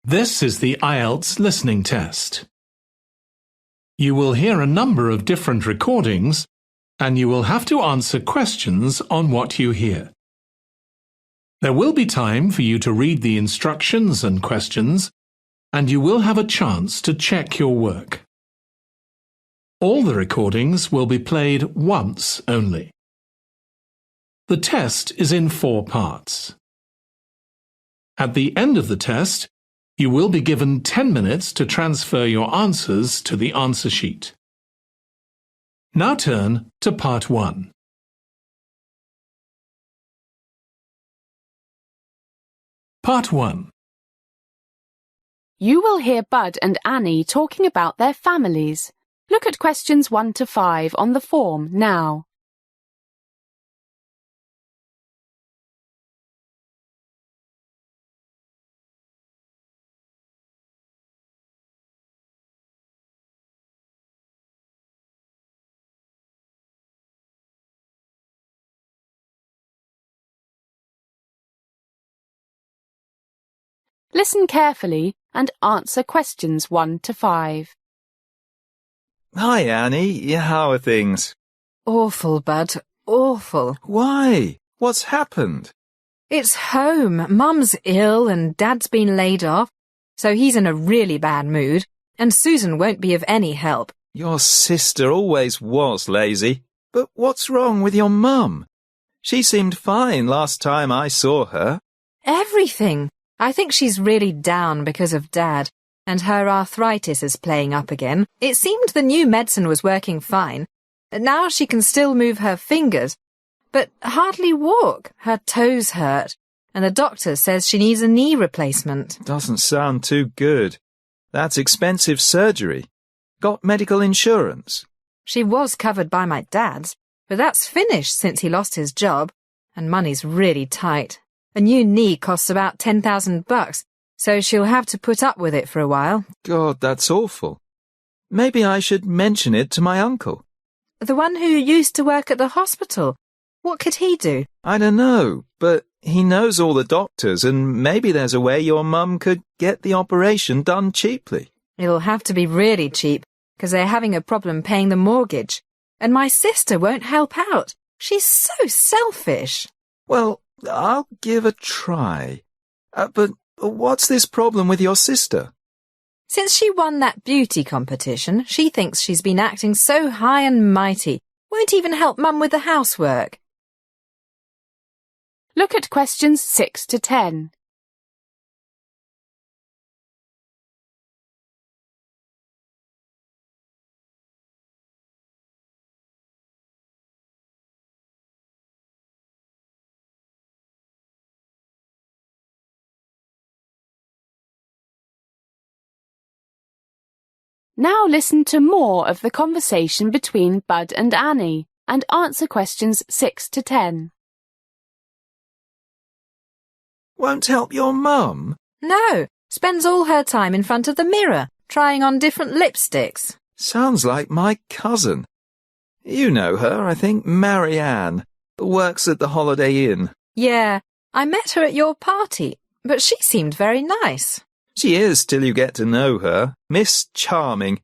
This is the IELTS listening test. You will hear a number of different recordings, and you will have to answer questions on what you hear. There will be time for you to read the instructions and questions, and you will have a chance to check your work. All the recordings will be played once only. The test is in 4 parts. At the end of the test, you will be given 10 minutes to transfer your answers to the answer sheet. Now turn to Part 1. Part 1. You will hear Bud and Annie talking about their families. Look at questions 1 to 5 on the form now. Listen carefully and answer questions 1 to 5. Hi, Annie. How are things? Awful, Bud. Awful. Why? What's happened? It's home. Mum's ill and Dad's been laid off, so he's in a really bad mood, and Susan won't be of any help. Your sister always was lazy. But what's wrong with your mum? She seemed fine last time I saw her. Everything. I think she's really down because of Dad, and her arthritis is playing up again. It seemed the new medicine was working fine. Now she can still move her fingers, but hardly walk. Her toes hurt, and the doctor says she needs a knee replacement. Doesn't sound too good. That's expensive surgery. Got medical insurance? She was covered by my dad's, but that's finished since he lost his job, and money's really tight. A new knee costs about $10,000, so she'll have to put up with it for a while. God, that's awful. Maybe I should mention it to my uncle. The one who used to work at the hospital. What could he do? I don't know, but he knows all the doctors, and maybe there's a way your mum could get the operation done cheaply. It'll have to be really cheap, because they're having a problem paying the mortgage. And my sister won't help out. She's so selfish. Well, I'll give a try. But what's this problem with your sister? Since she won that beauty competition, she thinks she's been acting so high and mighty, won't even help Mum with the housework. Look at questions 6 to 10. Now listen to more of the conversation between Bud and Annie and answer questions 6 to 10. Won't help your mum? No, spends all her time in front of the mirror, trying on different lipsticks. Sounds like my cousin. You know her, I think, Marianne. Works at the Holiday Inn. Yeah, I met her at your party, but she seemed very nice. She is till you get to know her. Miss Charming.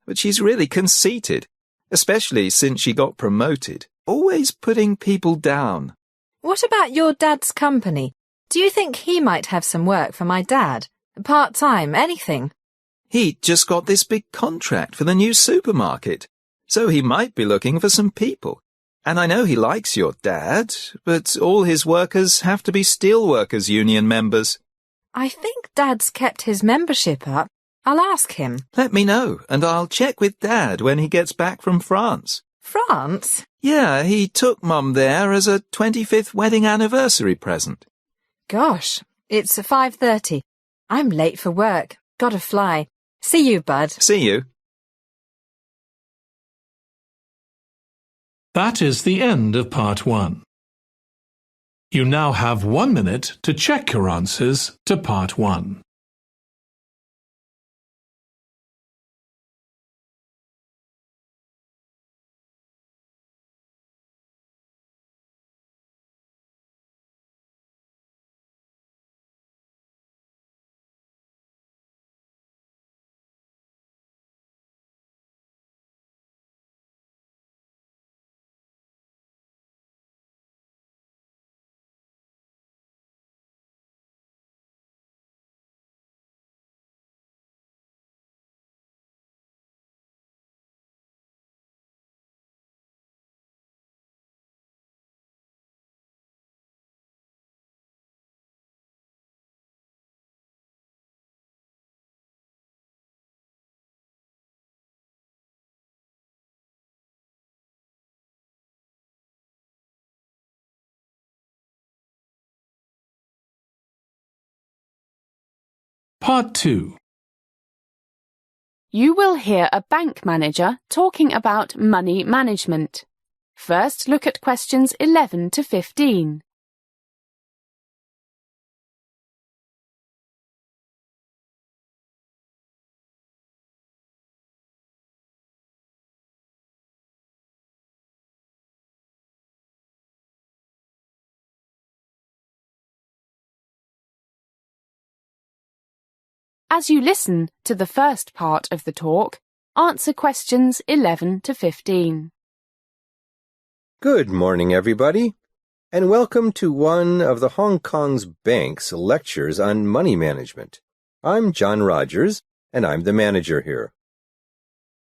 But she's really conceited, especially since she got promoted. Always putting people down. What about your dad's company? Do you think he might have some work for my dad? Part-time, anything? He just got this big contract for the new supermarket, so he might be looking for some people. And I know he likes your dad, but all his workers have to be Steelworkers Union members. I think Dad's kept his membership up. I'll ask him. Let me know, and I'll check with Dad when he gets back from France. France? Yeah, he took Mum there as a 25th wedding anniversary present. Gosh, it's 5:30. I'm late for work. Gotta fly. See you, Bud. See you. That is the end of Part 1. You now have 1 minute to check your answers to Part 1. Part 2. You will hear a bank manager talking about money management. First, look at questions 11 to 15. As you listen to the first part of the talk, answer questions 11 to 15. Good morning, everybody, and welcome to one of the Hong Kong's bank's lectures on money management. I'm John Rogers, and I'm the manager here.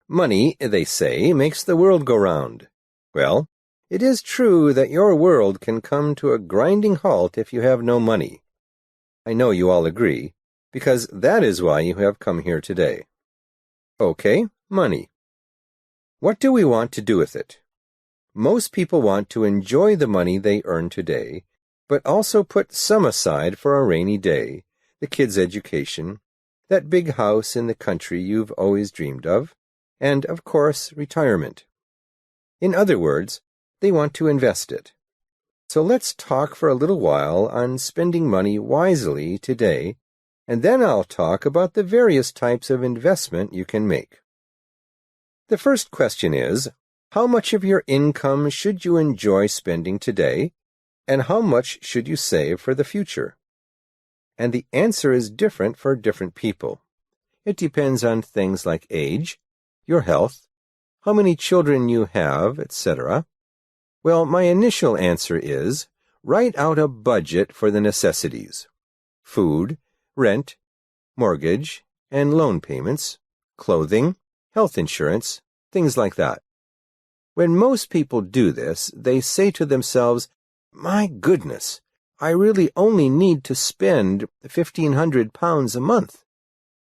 Money, they say, makes the world go round. Well, it is true that your world can come to a grinding halt if you have no money. I know you all agree, because that is why you have come here today. Okay, money. What do we want to do with it? Most people want to enjoy the money they earn today, but also put some aside for a rainy day, the kids' education, that big house in the country you've always dreamed of, and, of course, retirement. In other words, they want to invest it. So let's talk for a little while on spending money wisely today, and then I'll talk about the various types of investment you can make. The first question is, how much of your income should you enjoy spending today, and how much should you save for the future? And the answer is different for different people. It depends on things like age, your health, how many children you have, etc. Well, my initial answer is, write out a budget for the necessities: food, rent, mortgage, and loan payments, clothing, health insurance, things like that. When most people do this, they say to themselves, "My goodness, I really only need to spend £1,500 a month.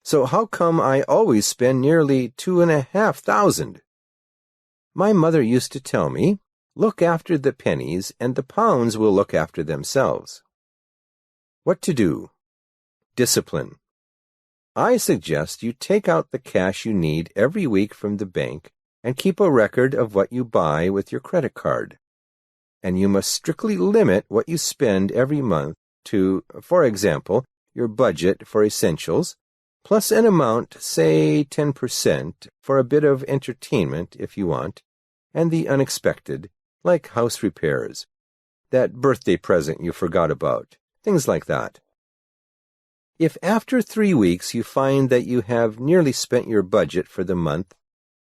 So how come I always spend nearly £2,500? My mother used to tell me, look after the pennies and the pounds will look after themselves." What to do? Discipline. I suggest you take out the cash you need every week from the bank and keep a record of what you buy with your credit card. And you must strictly limit what you spend every month to, for example, your budget for essentials, plus an amount, say 10%, for a bit of entertainment if you want, and the unexpected, like house repairs, that birthday present you forgot about, things like that. If after 3 weeks you find that you have nearly spent your budget for the month,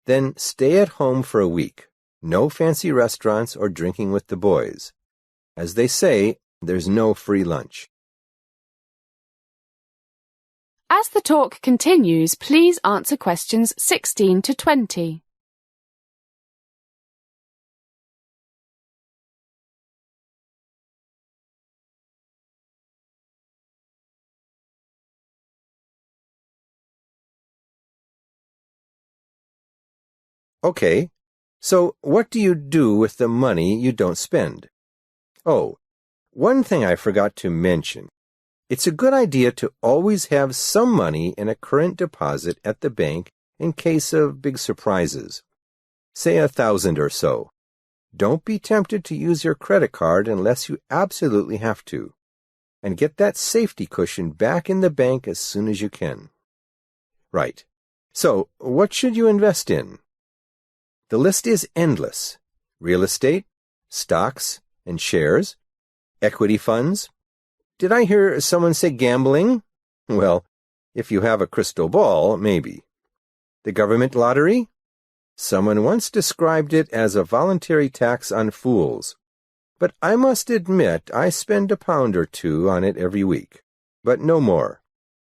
then stay at home for a week. No fancy restaurants or drinking with the boys. As they say, there's no free lunch. As the talk continues, please answer questions 16 to 20. Okay, so what do you do with the money you don't spend? Oh, one thing I forgot to mention. It's a good idea to always have some money in a current deposit at the bank in case of big surprises. Say 1,000 or so. Don't be tempted to use your credit card unless you absolutely have to. And get that safety cushion back in the bank as soon as you can. Right. So, what should you invest in? The list is endless. Real estate, stocks and shares, equity funds. Did I hear someone say gambling? Well, if you have a crystal ball, maybe. The government lottery? Someone once described it as a voluntary tax on fools. But I must admit I spend £1 or £2 on it every week, but no more.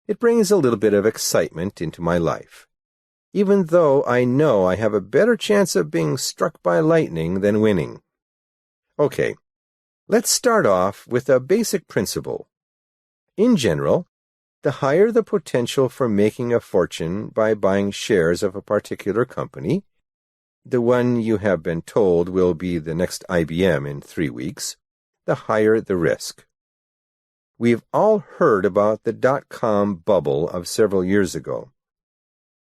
It brings a little bit of excitement into my life, even though I know I have a better chance of being struck by lightning than winning. Okay, let's start off with a basic principle. In general, the higher the potential for making a fortune by buying shares of a particular company, the one you have been told will be the next IBM in 3 weeks, the higher the risk. We've all heard about the dot-com bubble of several years ago.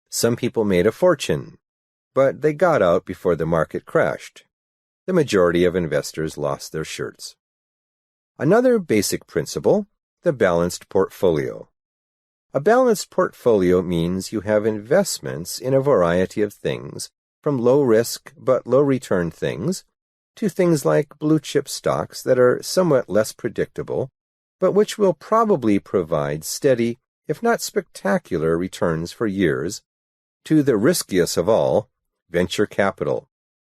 Some people made a fortune, but they got out before the market crashed. The majority of investors lost their shirts. Another basic principle, the balanced portfolio. A balanced portfolio means you have investments in a variety of things, from low-risk but low-return things to things like blue-chip stocks that are somewhat less predictable, but which will probably provide steady, if not spectacular, returns for years, to the riskiest of all, venture capital,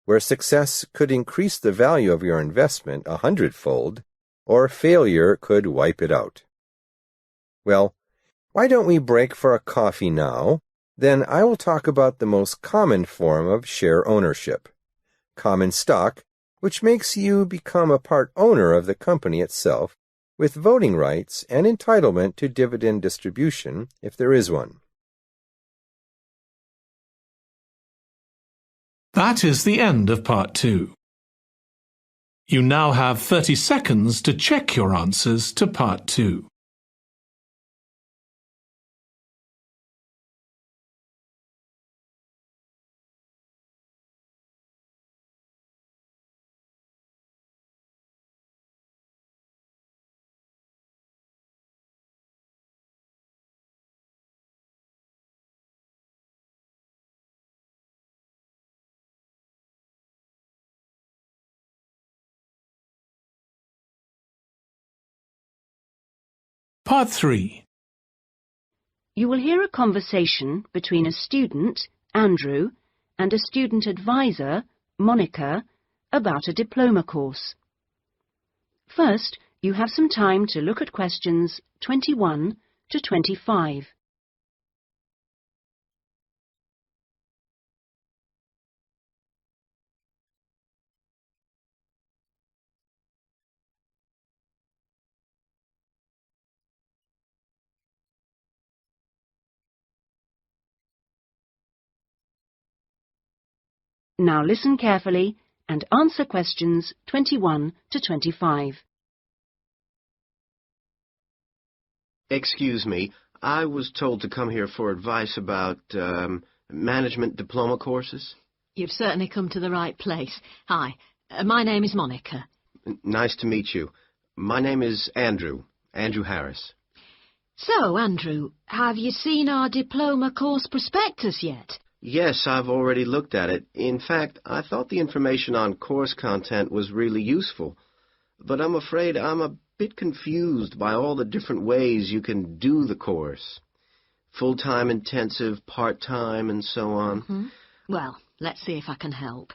where success could increase the value of your investment 100-fold, or failure could wipe it out. Well, why don't we break for a coffee now? Then I will talk about the most common form of share ownership, common stock, which makes you become a part owner of the company itself, with voting rights and entitlement to dividend distribution if there is one. That is the end of Part 2. You now have 30 seconds to check your answers to Part 2. Part 3. You will hear a conversation between a student, Andrew, and a student advisor, Monica, about a diploma course. First, you have some time to look at questions 21 to 25. Now listen carefully and answer questions 21 to 25. Excuse me, I was told to come here for advice about management diploma courses. You've certainly come to the right place. Hi, my name is Monica. Nice to meet you. My name is Andrew Harris. So, Andrew, have you seen our diploma course prospectus yet? Yes, I've already looked at it. In fact, I thought the information on course content was really useful. But I'm afraid I'm a bit confused by all the different ways you can do the course. Full-time intensive, part-time, and so on. Mm-hmm. Well, let's see if I can help.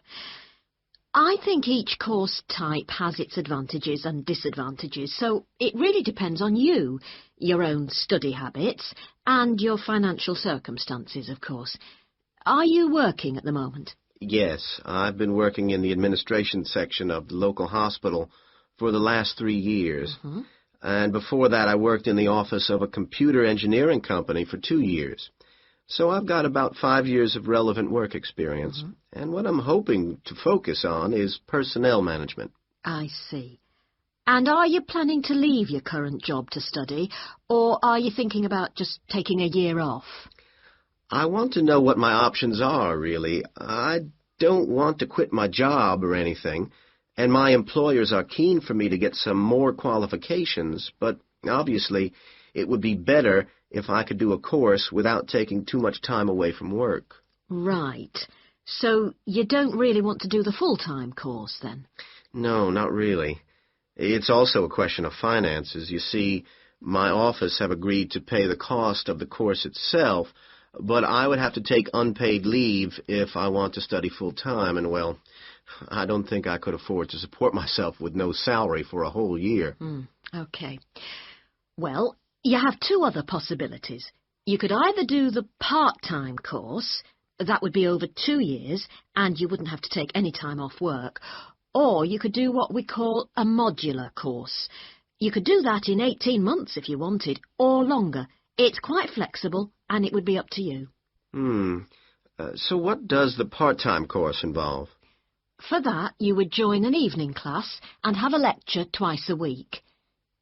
I think each course type has its advantages and disadvantages, so it really depends on you, your own study habits, and your financial circumstances, of course. Are you working at the moment? Yes, I've been working in the administration section of the local hospital for the last 3 years. Mm-hmm. And before that, I worked in the office of a computer engineering company for 2 years. So I've got about 5 years of relevant work experience. Mm-hmm. And what I'm hoping to focus on is personnel management. I see. And are you planning to leave your current job to study, or are you thinking about just taking a year off? I want to know what my options are, really. I don't want to quit my job or anything, and my employers are keen for me to get some more qualifications, but obviously it would be better if I could do a course without taking too much time away from work. Right. So you don't really want to do the full-time course, then? No, not really. It's also a question of finances. You see, my office have agreed to pay the cost of the course itself, but I would have to take unpaid leave if I want to study full-time, and, well, I don't think I could afford to support myself with no salary for a whole year. Okay. Well, you have two other possibilities. You could either do the part-time course, that would be over 2 years, and you wouldn't have to take any time off work, or you could do what we call a modular course. You could do that in 18 months if you wanted, or longer. It's quite flexible, and it would be up to you. So what does the part-time course involve? For that, you would join an evening class and have a lecture twice a week.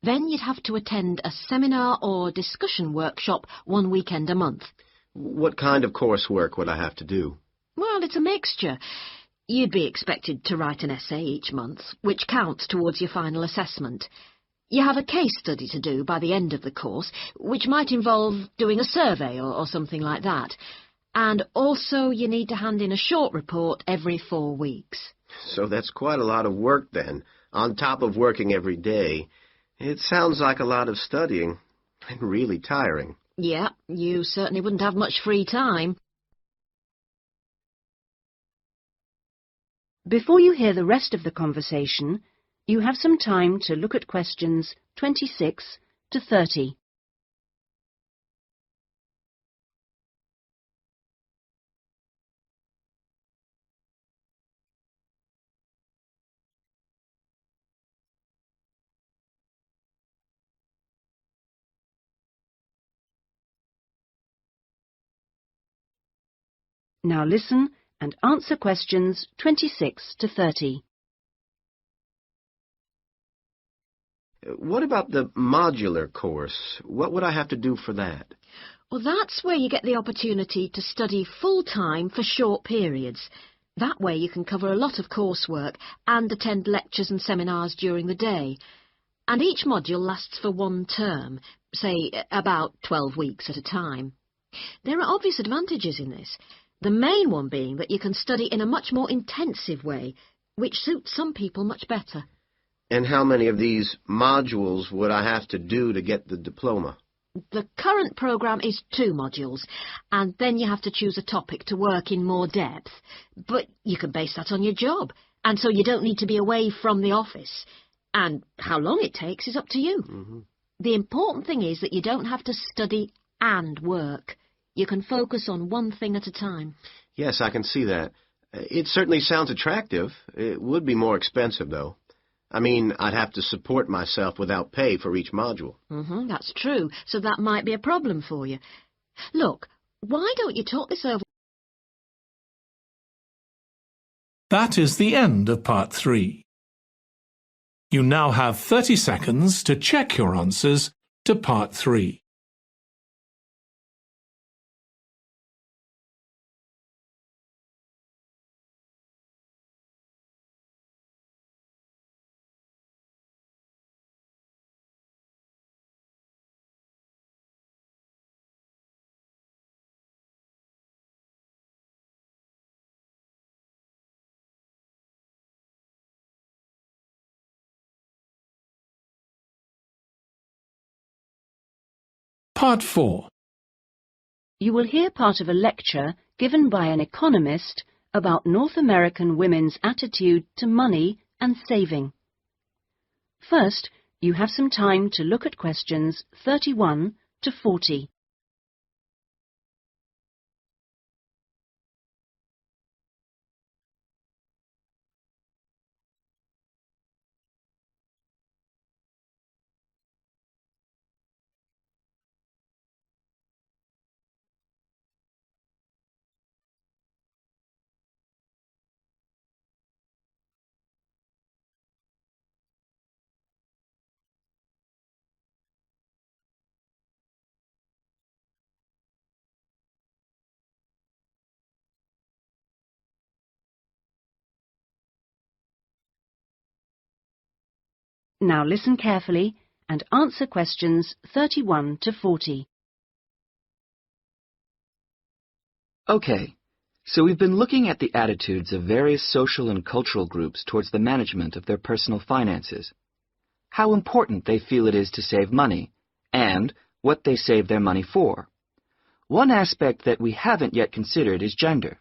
Then you'd have to attend a seminar or discussion workshop one weekend a month. What kind of coursework would I have to do? Well, it's a mixture. You'd be expected to write an essay each month, which counts towards your final assessment. You have a case study to do by the end of the course, which might involve doing a survey or something like that. And also you need to hand in a short report every 4 weeks. So that's quite a lot of work then, on top of working every day. It sounds like a lot of studying, and really tiring. Yeah, you certainly wouldn't have much free time. Before you hear the rest of the conversation, you have some time to look at questions 26 to 30. Now listen and answer questions 26 to 30. What about the modular course? What would I have to do for that? Well, that's where you get the opportunity to study full-time for short periods. That way you can cover a lot of coursework and attend lectures and seminars during the day. And each module lasts for 1 term, say about 12 weeks at a time. There are obvious advantages in this. The main one being that you can study in a much more intensive way, which suits some people much better. And how many of these modules would I have to do to get the diploma? The current programme is 2 modules, and then you have to choose a topic to work in more depth. But you can base that on your job, and so you don't need to be away from the office. And how long it takes is up to you. Mm-hmm. The important thing is that you don't have to study and work. You can focus on one thing at a time. Yes, I can see that. It certainly sounds attractive. It would be more expensive, though. I mean, I'd have to support myself without pay for each module. That's true, so that might be a problem for you. Look, why don't you talk this over? That is the end of part 3. You now have 30 seconds to check your answers to part 3. Part 4. You will hear part of a lecture given by an economist about North American women's attitude to money and saving. First, you have some time to look at questions 31 to 40. Now listen carefully and answer questions 31 to 40. Okay, so we've been looking at the attitudes of various social and cultural groups towards the management of their personal finances, how important they feel it is to save money, and what they save their money for. One aspect that we haven't yet considered is gender.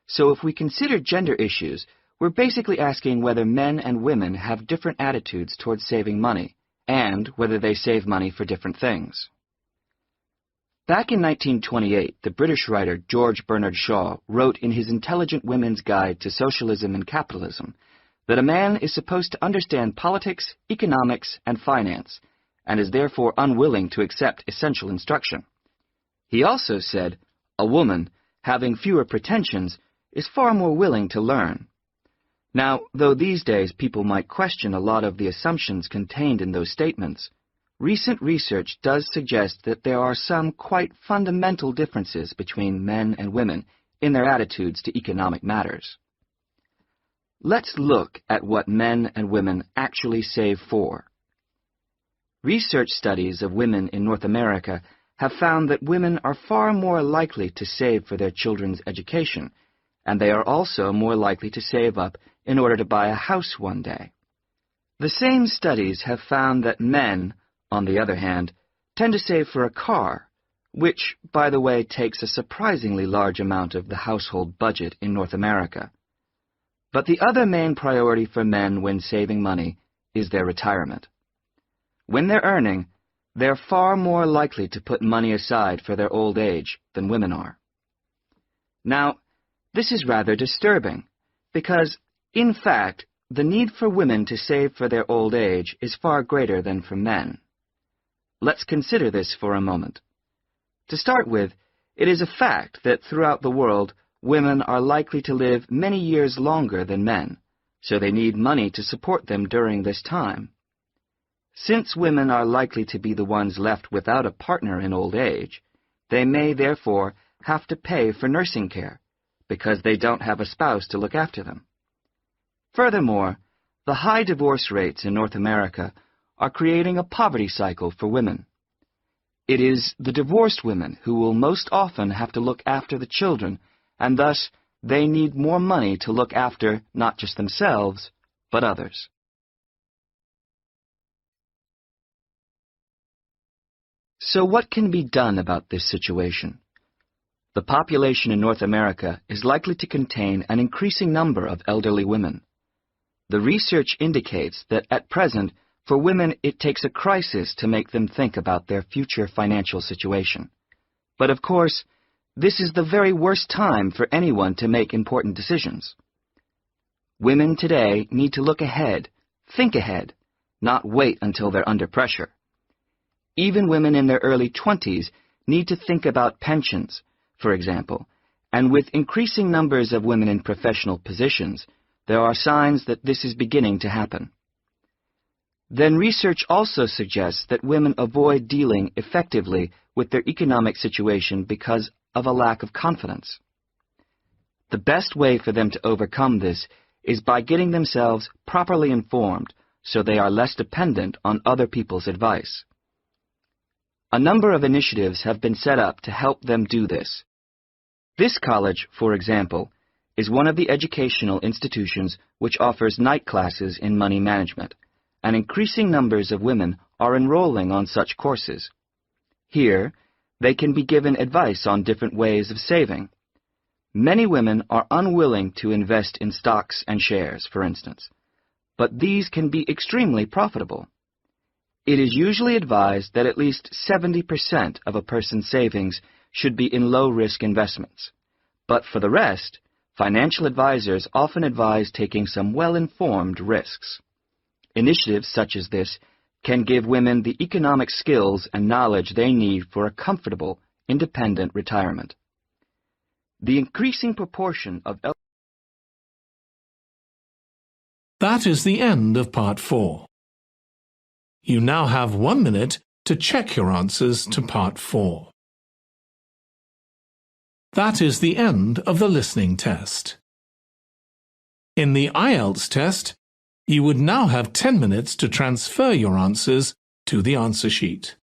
So if we consider gender issues, we're basically asking whether men and women have different attitudes towards saving money, and whether they save money for different things. Back in 1928, the British writer George Bernard Shaw wrote in his Intelligent Women's Guide to Socialism and Capitalism that a man is supposed to understand politics, economics, and finance, and is therefore unwilling to accept essential instruction. He also said, a woman, having fewer pretensions, is far more willing to learn. Now, though these days people might question a lot of the assumptions contained in those statements, recent research does suggest that there are some quite fundamental differences between men and women in their attitudes to economic matters. Let's look at what men and women actually save for. Research studies of women in North America have found that women are far more likely to save for their children's education, and they are also more likely to save up in order to buy a house one day. The same studies have found that men, on the other hand, tend to save for a car, which, by the way, takes a surprisingly large amount of the household budget in North America. But the other main priority for men when saving money is their retirement. When they're earning, they're far more likely to put money aside for their old age than women are. Now, this is rather disturbing, because, in fact, the need for women to save for their old age is far greater than for men. Let's consider this for a moment. To start with, it is a fact that throughout the world, women are likely to live many years longer than men, so they need money to support them during this time. Since women are likely to be the ones left without a partner in old age, they may therefore have to pay for nursing care, because they don't have a spouse to look after them. Furthermore, the high divorce rates in North America are creating a poverty cycle for women. It is the divorced women who will most often have to look after the children, and thus they need more money to look after not just themselves, but others. So what can be done about this situation? The population in North America is likely to contain an increasing number of elderly women. The research indicates that at present, for women, it takes a crisis to make them think about their future financial situation. But of course, this is the very worst time for anyone to make important decisions. Women today need to look ahead, think ahead, not wait until they're under pressure. Even women in their early 20s need to think about pensions, for example, and with increasing numbers of women in professional positions, there are signs that this is beginning to happen. Then research also suggests that women avoid dealing effectively with their economic situation because of a lack of confidence. The best way for them to overcome this is by getting themselves properly informed so they are less dependent on other people's advice. A number of initiatives have been set up to help them do this. This college, for example, is one of the educational institutions which offers night classes in money management, and increasing numbers of women are enrolling on such courses. Here, they can be given advice on different ways of saving. Many women are unwilling to invest in stocks and shares, for instance, but these can be extremely profitable. It is usually advised that at least 70% of a person's savings should be in low-risk investments. But for the rest, financial advisors often advise taking some well-informed risks. Initiatives such as this can give women the economic skills and knowledge they need for a comfortable, independent retirement. The increasing proportion of That is the end of Part 4. You now have 1 minute to check your answers to Part 4. That is the end of the listening test. In the IELTS test, you would now have 10 minutes to transfer your answers to the answer sheet.